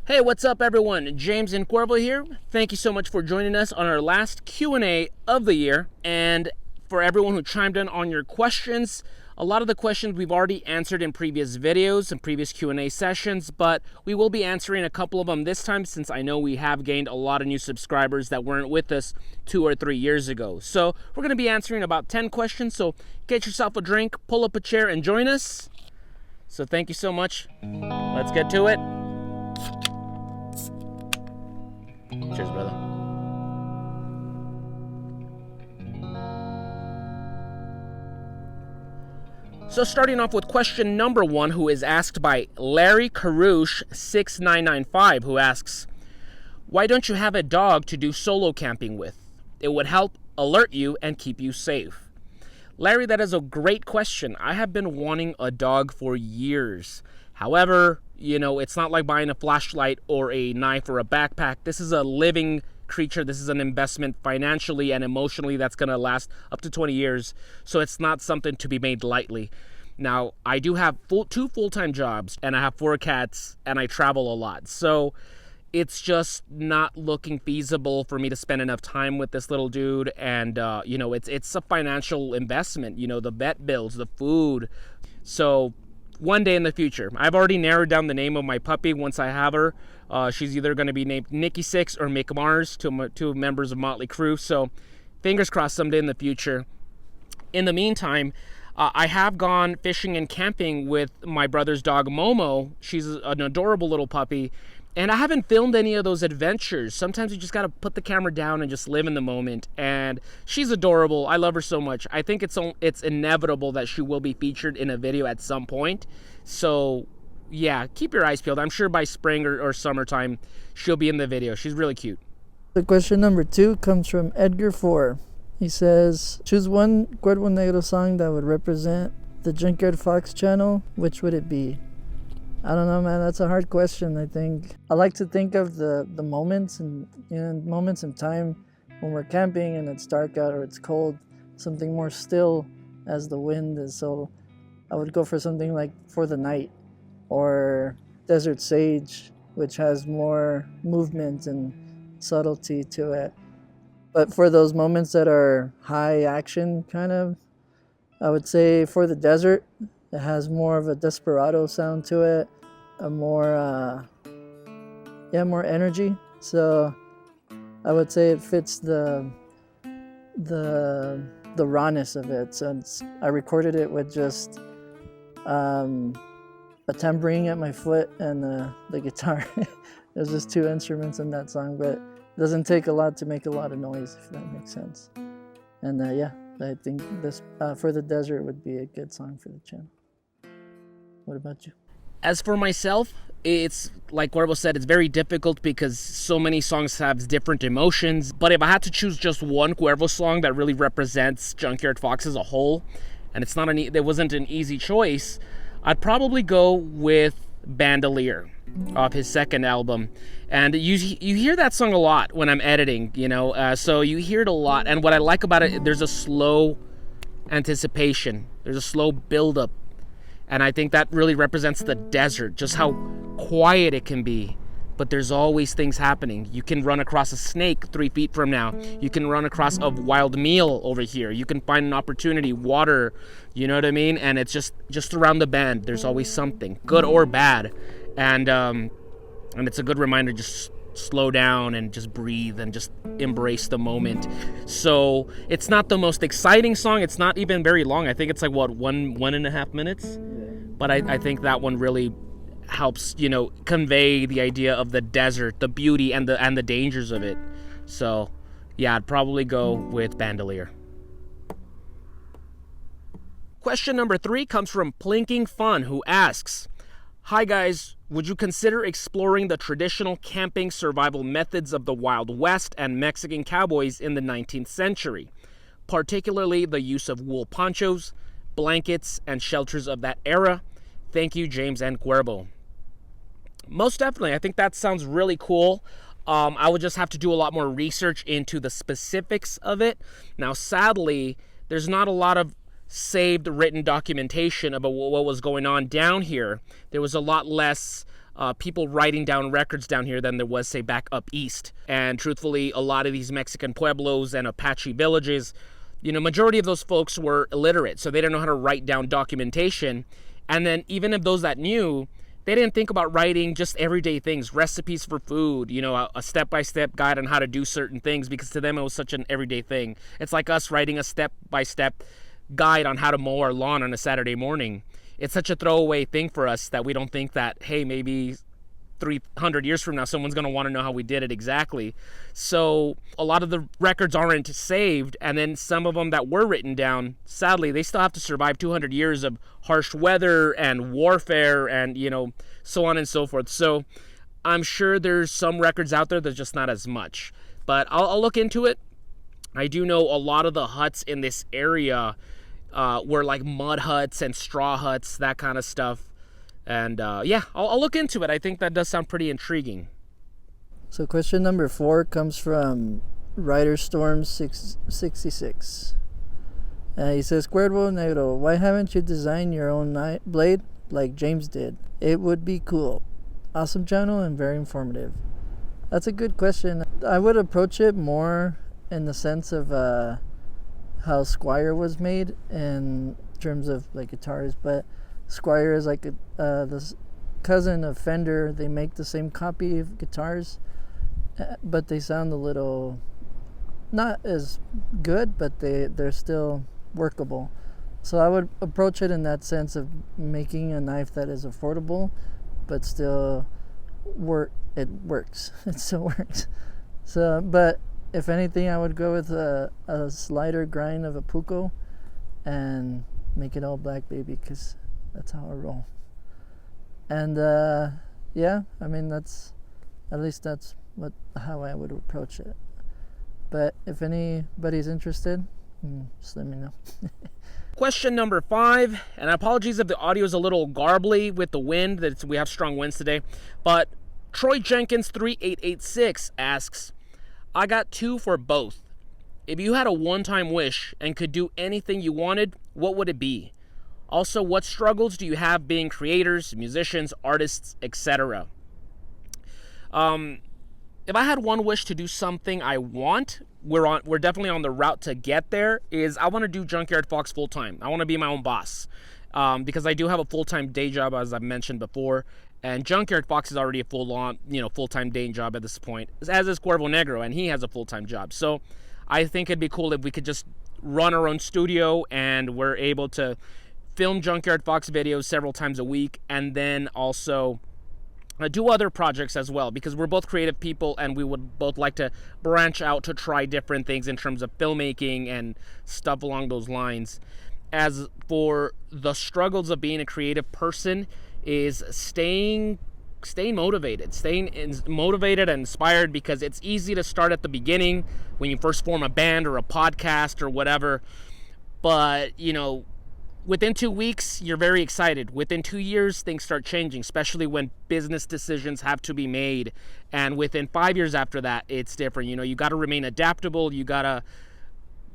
Hey, what's up everyone? James and Cuervo here. Thank you so much for joining us on our last Q&A of the year. And for everyone who chimed in on your questions, a lot of the questions we've already answered in previous videos and previous Q&A sessions, but we will be answering a couple of them this time since I know we have gained a lot of new subscribers that weren't with us 2 or 3 years ago. So we're going to be answering about 10 questions, so get yourself a drink, pull up a chair, and join us. So thank you so much. Let's get to it. Cheers, brother. So starting off with question number 1, who is asked by Larry Karouche 6995, who asks, why don't you have a dog to do solo camping with? It would help alert you and keep you safe. Larry, that is a great question. I have been wanting a dog for years. However, it's not like buying a flashlight or a knife or a backpack. This is a living creature. This is an investment financially and emotionally that's going to last up to 20 years. So it's not something to be made lightly. Now, I do have 2 full-time jobs, and I have 4 cats, and I travel a lot. So it's just not looking feasible for me to spend enough time with this little dude. And, it's a financial investment, the vet bills, the food. So one day in the future, I've already narrowed down the name of my puppy once I have her. She's either going to be named Nikki Six or Mick Mars, two members of Motley Crue. So fingers crossed someday in the future. In the meantime, I have gone fishing and camping with my brother's dog Momo. She's an adorable little puppy. And I haven't filmed any of those adventures. Sometimes you just got to put the camera down and just live in the moment. And she's adorable. I love her so much. I think it's inevitable that she will be featured in a video at some point. So, yeah, keep your eyes peeled. I'm sure by spring or summertime, she'll be in the video. She's really cute. The question number 2 comes from Edgar 4. He says, choose one Cuervo Negro song that would represent the Junkyard Fox channel. Which would it be? I don't know, man. That's a hard question. I think I like to think of the moments and moments in time when we're camping and it's dark out or it's cold, something more still as the wind is. So I would go for something like For the Night or Desert Sage, which has more movement and subtlety to it. But for those moments that are high action kind of, I would say For the Desert. It has more of a desperado sound to it, a more energy. So I would say it fits the rawness of it. Since I recorded it with just a tambourine at my foot and the guitar. There's just 2 instruments in that song, but it doesn't take a lot to make a lot of noise, if that makes sense. And I think this For the Desert would be a good song for the channel. What about you? As for myself, it's like Cuervo said, it's very difficult because so many songs have different emotions. But if I had to choose just one Cuervo song that really represents Junkyard Fox as a whole, and there wasn't an easy choice, I'd probably go with Bandolier off his second album. And you hear that song a lot when I'm editing, so you hear it a lot. And what I like about it, there's a slow anticipation. There's a slow build-up. And I think that really represents the desert, just how quiet it can be. But there's always things happening. You can run across a snake 3 feet from now. You can run across a wild meal over here. You can find an opportunity, water, you know what I mean? And it's just around the bend. There's always something, good or bad. And it's a good reminder to just slow down and just breathe and just embrace the moment. So it's not the most exciting song. It's not even very long. I think it's like, 1.5 minutes? But I think that one really helps, convey the idea of the desert, the beauty and the dangers of it. So, yeah, I'd probably go with Bandolier. Question number 3 comes from Plinking Fun, who asks, hi guys, would you consider exploring the traditional camping survival methods of the Wild West and Mexican cowboys in the 19th century, particularly the use of wool ponchos, blankets, and shelters of that era? Thank you, James and Cuervo. Most definitely. I think that sounds really cool. I would just have to do a lot more research into the specifics of it. Now, sadly, there's not a lot of saved written documentation about what was going on down here. There was a lot less people writing down records down here than there was, say, back up east. And truthfully, a lot of these Mexican pueblos and Apache villages, majority of those folks were illiterate, so they didn't know how to write down documentation. And then even of those that knew, they didn't think about writing just everyday things, recipes for food, a step-by-step guide on how to do certain things, because to them it was such an everyday thing. It's like us writing a step-by-step guide on how to mow our lawn on a Saturday morning. It's such a throwaway thing for us that we don't think that, hey, maybe 300 years from now someone's going to want to know how we did it exactly. So a lot of the records aren't saved, and then some of them that were written down, sadly, they still have to survive 200 years of harsh weather and warfare and so on and so forth. So I'm sure there's some records out there that's just not as much, but I'll look into it. I do know a lot of the huts in this area were like mud huts and straw huts, that kind of stuff. And I'll look into it. I think that does sound pretty intriguing. So question number 4 comes from Rider Storm 666. He says, Cuervo Negro, why haven't you designed your own blade like James did? It would be cool. Awesome channel and very informative. That's a good question. I would approach it more in the sense of how Squire was made in terms of like guitars, but Squire is like the cousin of Fender. They make the same copy of guitars, but they sound a little not as good, but they're still workable. So I would approach it in that sense of making a knife that is affordable, but still it works. It still works. So, but if anything, I would go with a slider grind of a Puco and make it all black, baby, because that's how I roll. And that's how I would approach it. But if anybody's interested, just let me know. Question number 5, and apologies if the audio is a little garbly with the wind. We have strong winds today. But Troy Jenkins 3886 asks, I got 2 for both. If you had a one-time wish and could do anything you wanted, what would it be? Also, what struggles do you have being creators, musicians, artists, etc.? If I had one wish to do something I want, we're definitely on the route to get there, is I want to do Junkyard Fox full-time. I want to be my own boss, because I do have a full-time day job, as I've mentioned before, and Junkyard Fox is already a full-time day job at this point, as is Cuervo Negro, and he has a full-time job. So I think it'd be cool if we could just run our own studio and we're able to film Junkyard Fox videos several times a week, and then also do other projects as well, because we're both creative people and we would both like to branch out to try different things in terms of filmmaking and stuff along those lines. As for the struggles of being a creative person, is staying motivated, motivated and inspired, because it's easy to start at the beginning when you first form a band or a podcast or whatever, but within 2 weeks, you're very excited. Within 2 years, things start changing, especially when business decisions have to be made. And within 5 years after that, it's different. You got to remain adaptable. You got to,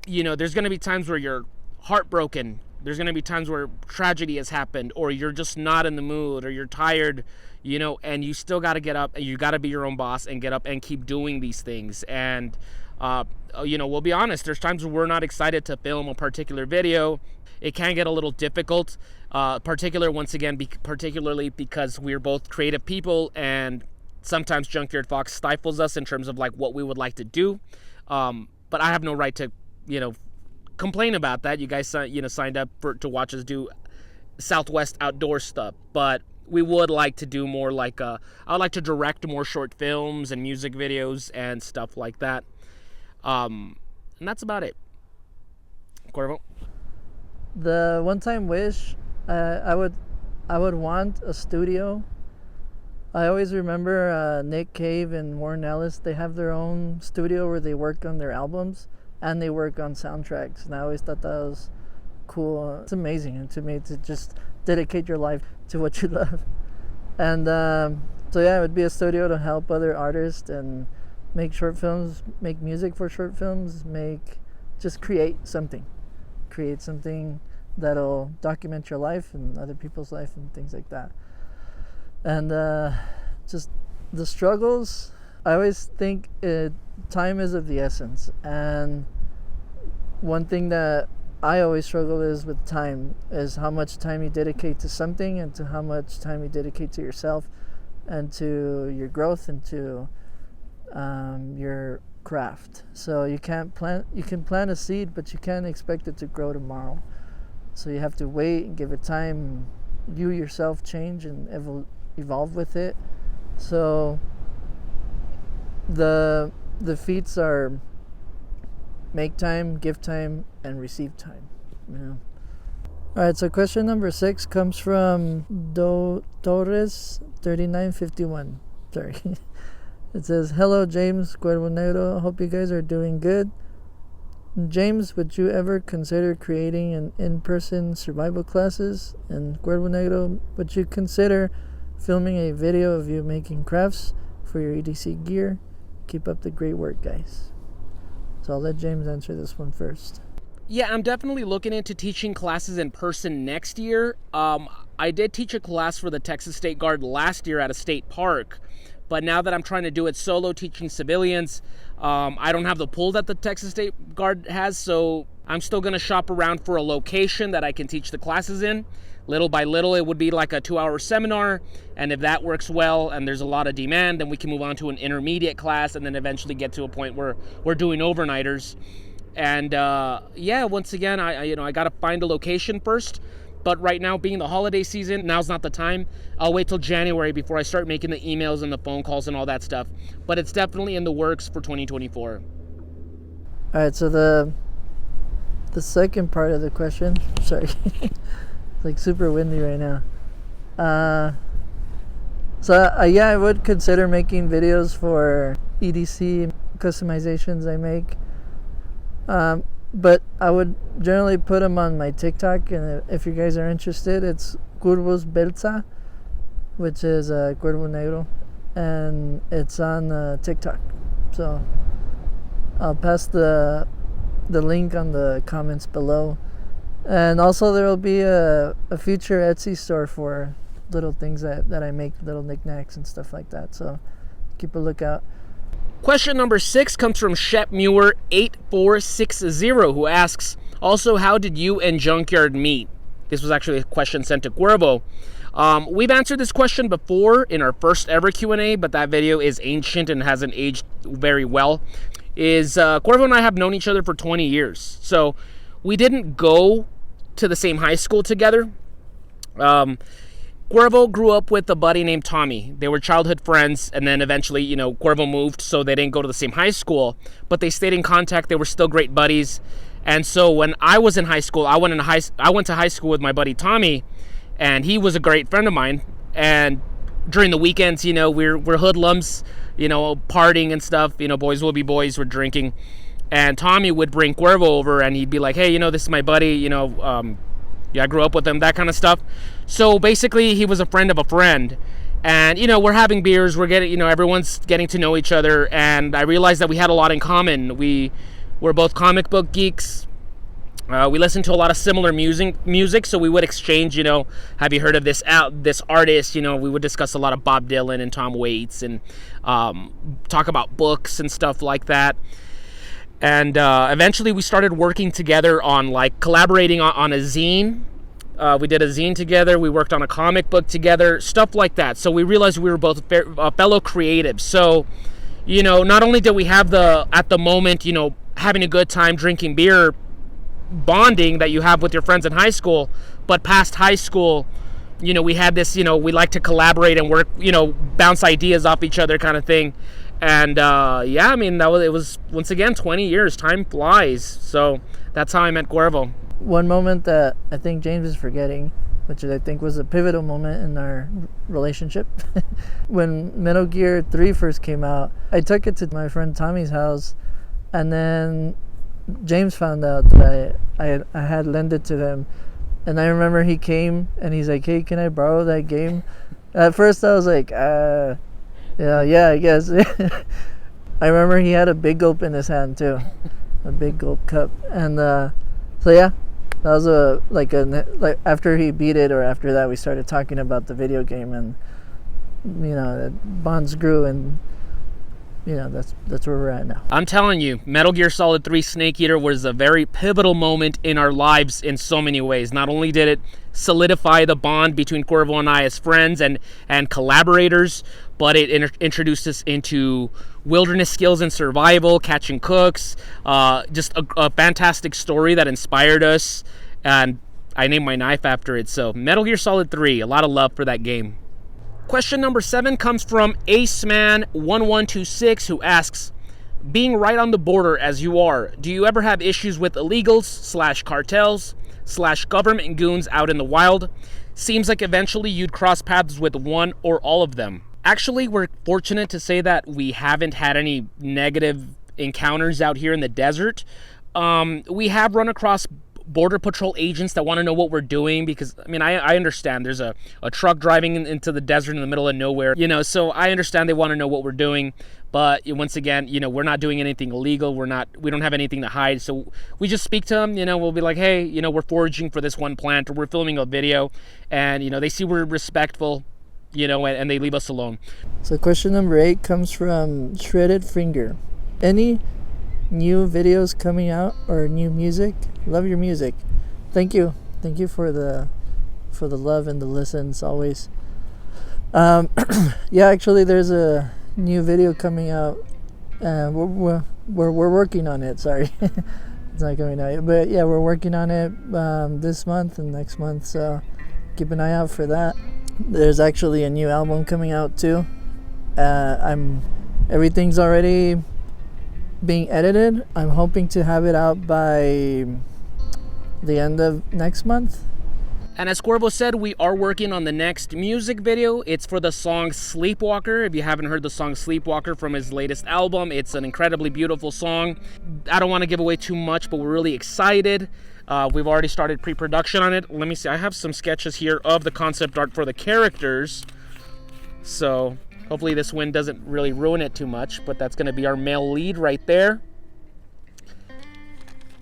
there's going to be times where you're heartbroken. There's going to be times where tragedy has happened, or you're just not in the mood, or you're tired, and you still got to get up, and you got to be your own boss and get up and keep doing these things. And, we'll be honest, there's times where we're not excited to film a particular video. It can get a little difficult, particularly because we're both creative people, and sometimes Junkyard Fox stifles us in terms of like what we would like to do. But I have no right to, complain about that. You guys, signed up to watch us do Southwest outdoor stuff, but we would like to do more like I would like to direct more short films and music videos and stuff like that. And that's about it. Cuervo? The one-time wish, I would want a studio. I always remember Nick Cave and Warren Ellis. They have their own studio where they work on their albums and they work on soundtracks. And I always thought that was cool. It's amazing to me to just dedicate your life to what you love. And so yeah, it would be a studio to help other artists and make short films, make music for short films, just create something that'll document your life and other people's life and things like that. And just the struggles, I always think time is of the essence. And one thing that I always struggle is with time, is how much time you dedicate to something and to how much time you dedicate to yourself and to your growth and to your craft. So you can plant a seed, but you can't expect it to grow tomorrow. So you have to wait and give it time. You yourself change and evolve with it. So the feats are make time, give time, and receive time. All right, so question number 6 comes from Torres 3951. Sorry. It says, "Hello, James, Cuervo Negro. Hope you guys are doing good. James, would you ever consider creating an in-person survival classes? And Cuervo Negro, would you consider filming a video of you making crafts for your EDC gear? Keep up the great work, guys." So I'll let James answer this one first. Yeah, I'm definitely looking into teaching classes in person next year. I did teach a class for the Texas State Guard last year at a state park. But now that I'm trying to do it solo, teaching civilians, I don't have the pull that the Texas State Guard has, so I'm still going to shop around for a location that I can teach the classes in. Little by little, it would be like a 2-hour seminar, and if that works well and there's a lot of demand, then we can move on to an intermediate class and then eventually get to a point where we're doing overnighters. And once again, I got to find a location first. But right now, being the holiday season, now's not the time. I'll wait till January before I start making the emails and the phone calls and all that stuff. But it's definitely in the works for 2024. All right, so the second part of the question, sorry, it's like super windy right now. I would consider making videos for EDC customizations I make. But I would generally put them on my TikTok, and if you guys are interested, it's Curvos Belza, which is Cuervo Negro, and it's on TikTok. So I'll pass the link on the comments below. And also there will be a future Etsy store for little things that I make, little knickknacks and stuff like that. So keep a lookout. Question number 6 comes from Shepmuir8460, who asks, also, how did you and Junkyard meet? This was actually a question sent to Cuervo. We've answered this question before in our first ever Q&A, but that video is ancient and hasn't aged very well. Cuervo and I have known each other for 20 years. So we didn't go to the same high school together. Cuervo grew up with a buddy named Tommy. They were childhood friends, and then eventually, Cuervo moved, so they didn't go to the same high school, but they stayed in contact. They were still great buddies. And so when I was in high school, I went to high school with my buddy Tommy, and he was a great friend of mine. And during the weekends, we're hoodlums, partying and stuff. Boys will be boys, we're drinking. And Tommy would bring Cuervo over, and he'd be like, hey, this is my buddy, I grew up with him, that kind of stuff. So basically, he was a friend of a friend. And, we're having beers, we're getting, everyone's getting to know each other. And I realized that we had a lot in common. We're both comic book geeks. We listened to a lot of similar music, so we would exchange, have you heard of this artist? We would discuss a lot of Bob Dylan and Tom Waits and talk about books and stuff like that. And eventually we started working together on collaborating on a zine. We did a zine together. We worked on a comic book together, stuff like that. So we realized we were both fellow creatives. So, not only did we have at the moment, having a good time drinking beer, bonding that you have with your friends in high school, but past high school, we had this, we like to collaborate and work, bounce ideas off each other kind of thing. And it was once again 20 years. Time flies. So that's how I met Cuervo. One moment that I think James is forgetting, which I think was a pivotal moment in our relationship, when Metal Gear 3 first came out, I took it to my friend Tommy's house, and then James found out that I had lent it to them. And I remember he came and he's like, hey, can I borrow that game? At first I was like, yeah, I guess. I remember he had a big gulp in his hand too, a big gulp cup. And that was after he beat it, or after that we started talking about the video game, and that bonds grew, and that's where we're at now. I'm telling you, Metal Gear Solid 3 Snake Eater was a very pivotal moment in our lives in so many ways. Not only did it solidify the bond between Cuervo and I as friends and collaborators, but it introduced us into wilderness skills and survival, catching cooks, just a fantastic story that inspired us, and I named my knife after it. So Metal Gear Solid 3, a lot of love for that game. Question number 7 comes from Aceman1126, who asks, being right on the border as you are, do you ever have issues with illegals / cartels / government goons out in the wild? Seems like eventually you'd cross paths with one or all of them. Actually, we're fortunate to say that we haven't had any negative encounters out here in the desert. We have run across Border Patrol agents that want to know what we're doing, because I understand there's a truck driving into the desert in the middle of nowhere, so I understand they want to know what we're doing, but once again, we're not doing anything illegal. We don't have anything to hide, so we just speak to them. We'll be like, hey, we're foraging for this one plant, or we're filming a video, and they see we're respectful, and they leave us alone. So question number 8 comes from Shredded Finger. Any new videos coming out or new music? Love your music. Thank you for the love and the listens always. Yeah, actually there's a new video coming out. We're working on it. Sorry. It's not coming out yet, but yeah, we're working on it this month and next month, so keep an eye out for that. There's actually a new album coming out too. Everything's already being edited. I'm hoping to have it out by the end of next month. And as Cuervo said, we are working on the next music video. It's for the song Sleepwalker. If you haven't heard the song Sleepwalker from his latest album, it's an incredibly beautiful song. I don't want to give away too much, but we're really excited. We've already started pre-production on it. Let me see. I have some sketches here of the concept art for the characters. So hopefully this wind doesn't really ruin it too much, but that's going to be our male lead right there.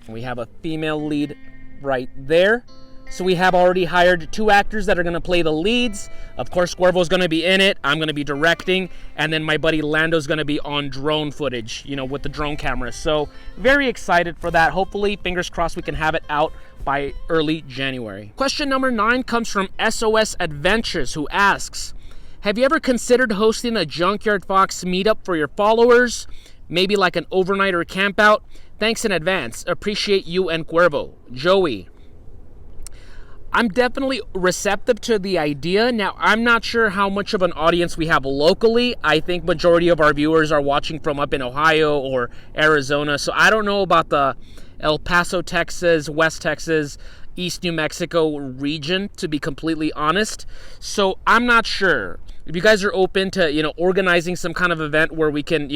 We have a female lead right there. So we have already hired 2 actors that are going to play the leads. Of course, Cuervo's going to be in it. I'm going to be directing. And then my buddy Lando's going to be on drone footage, with the drone camera. So very excited for that. Hopefully, fingers crossed, we can have it out by early January. Question number 9 comes from SOS Adventures, who asks, have you ever considered hosting a Junkyard Fox meetup for your followers? Maybe like an overnight or camp out? Thanks in advance. Appreciate you and Cuervo. Joey. I'm definitely receptive to the idea. Now, I'm not sure how much of an audience we have locally. I think majority of our viewers are watching from up in Ohio or Arizona. So I don't know about the El Paso, Texas, West Texas, East New Mexico region, to be completely honest. So I'm not sure. If you guys are open to, organizing some kind of event where we can,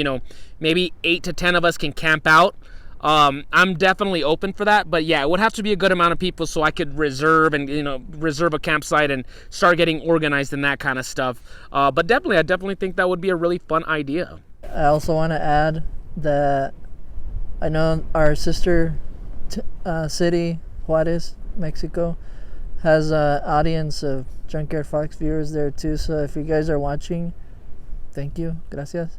maybe 8 to 10 of us can camp out, I'm definitely open for that. But yeah, it would have to be a good amount of people so I could reserve a campsite and start getting organized and that kind of stuff. But definitely, I definitely think that would be a really fun idea. I also want to add that I know our sister city, Juarez, Mexico, has an audience of Junkyard Fox viewers there too. So if you guys are watching, thank you, gracias.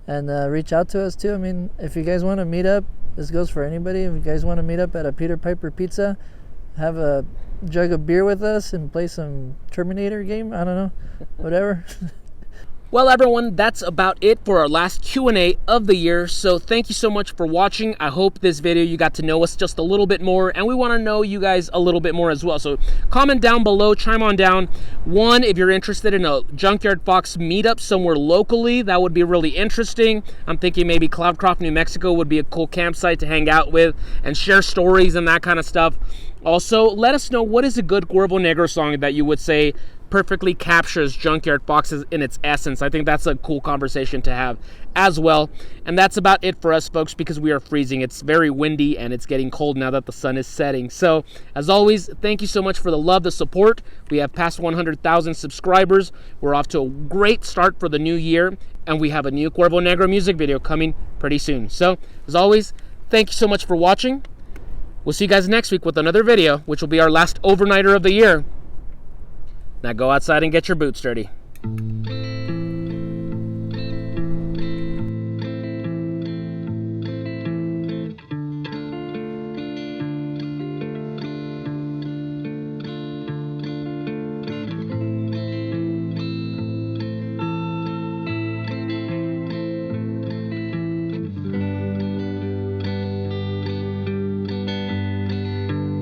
And reach out to us too. If you guys want to meet up, this goes for anybody. If you guys want to meet up at a Peter Piper Pizza, have a jug of beer with us and play some Terminator game, I don't know, whatever. Well, everyone, that's about it for our last Q&A of the year. So thank you so much for watching. I hope this video you got to know us just a little bit more, and we want to know you guys a little bit more as well. So comment down below, chime on down. 1, if you're interested in a Junkyard Fox meetup somewhere locally, that would be really interesting. I'm thinking maybe Cloudcroft, New Mexico would be a cool campsite to hang out with and share stories and that kind of stuff. Also, let us know, what is a good Cuervo Negro song that you would say perfectly captures Junkyard Foxes in its essence? I think that's a cool conversation to have as well. And that's about it for us, folks, because we are freezing. It's very windy and it's getting cold now that the sun is setting. So as always, thank you so much for the love, the support. We have passed 100,000 subscribers. We're off to a great start for the new year, and we have a new Cuervo Negro music video coming pretty soon. So as always, thank you so much for watching. We'll see you guys next week with another video, which will be our last overnighter of the year. Now go outside and get your boots dirty.